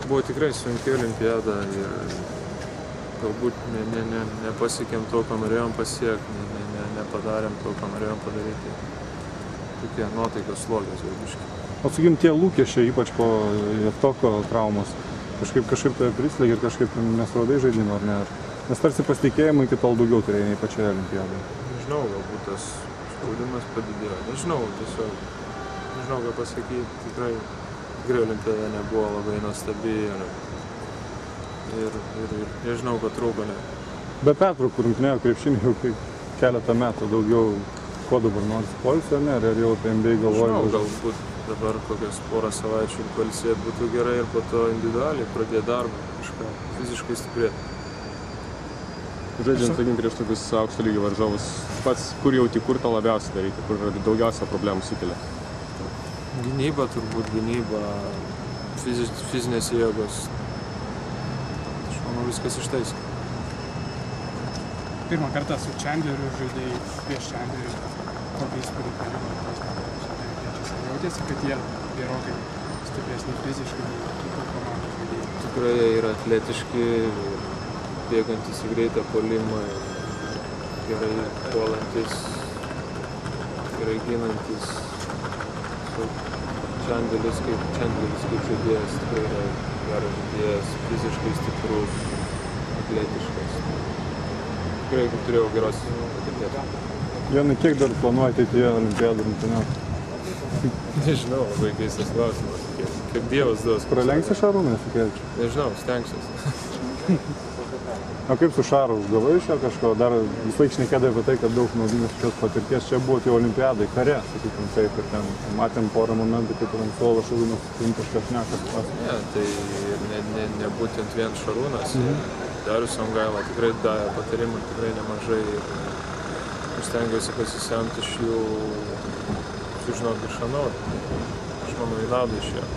Buvo tikrai sunki olimpiada ir galbūt nepasiekėm to, ką norėjom pasiekti, nepadarėm to, ką norėjom padaryti. Tokie nuotaikos slogios jau biškai. O sakykim, tie lūkesčiai, ypač po Javtoko traumos, kažkaip tave prislėgė ir kažkaip nesuradai žaidimo, ar ne? Nes tarsi pasitikėjimą iki tol daugiau turėjai nei pačioje olimpiadoje. Nežinau, galbūt tas spaudimas padidėjo. Nežinau, tiesiog nežinau, ką pasakyti. Tikrai olimpiada nebuvo labai nuostabi ir nežinau, ko trūko. Be pertraukų rungtynėjo krepšinį jau keletą metų daugiau. Ko dabar nors poilsio, ne? Ar jau apie NBA galvoji? Nežinau, galbūt dabar kokias porą savaičių pailsėti būtų gerai ir po to individualiai pradėti darbą, kažką fiziškai stiprėti. Žaidžiant, sakykim, prieš tokius aukšto lygio varžovus, pats kur jauti, kur tą labiausiai daryti, kur daugiausia problemų sukelia? Gynyba turbūt, fizinės jėgos. Aš manau, viskas ištaisė. Pirmą kartą su Chandleriu žaidėjai prieš Chandlerį, kokį įspūdį paliko tos amerikiečiais. Jautėsi, kad jie gerokai stipresni fiziškai nei kitų komandų žaidėjai. Tikrai jie yra atletiški, bėgantis į greitą puolimą, gerai puolantis, gerai ginantis. Chandleris kaip žaidėjas tikrai yra geras žaidėjas, fiziškai stiprus, atletiškas. Tikrai turėjau geros patirties. Jonai, kiek dar planuoji ateityje olimpiadų rungtyniauti? Nežinau, labai keistas klausimas. Kiek Dievas duos. Pralenksi Šarūną Jasikevičių? Nežinau, stengsiuosi. O kaip su Šaru? Gavai iš jo kažko? Dar vis laik šnekėdai apie tai, kad daug naudinės šios patirties. Čia buvo tai olimpiadai, kare, sakykim taip, ir ten matėm porą momentų, kaip ir ant suolo Šarūnas kažką šnekas. Ne, tai ne būtent vien Šarūnas. Darius Songaila tikrai davė patarimų, tikrai nemažai. Aš stengiuosi pasisemti iš jų, sužinoti iš ano. Aš manau, į naudą iš jo.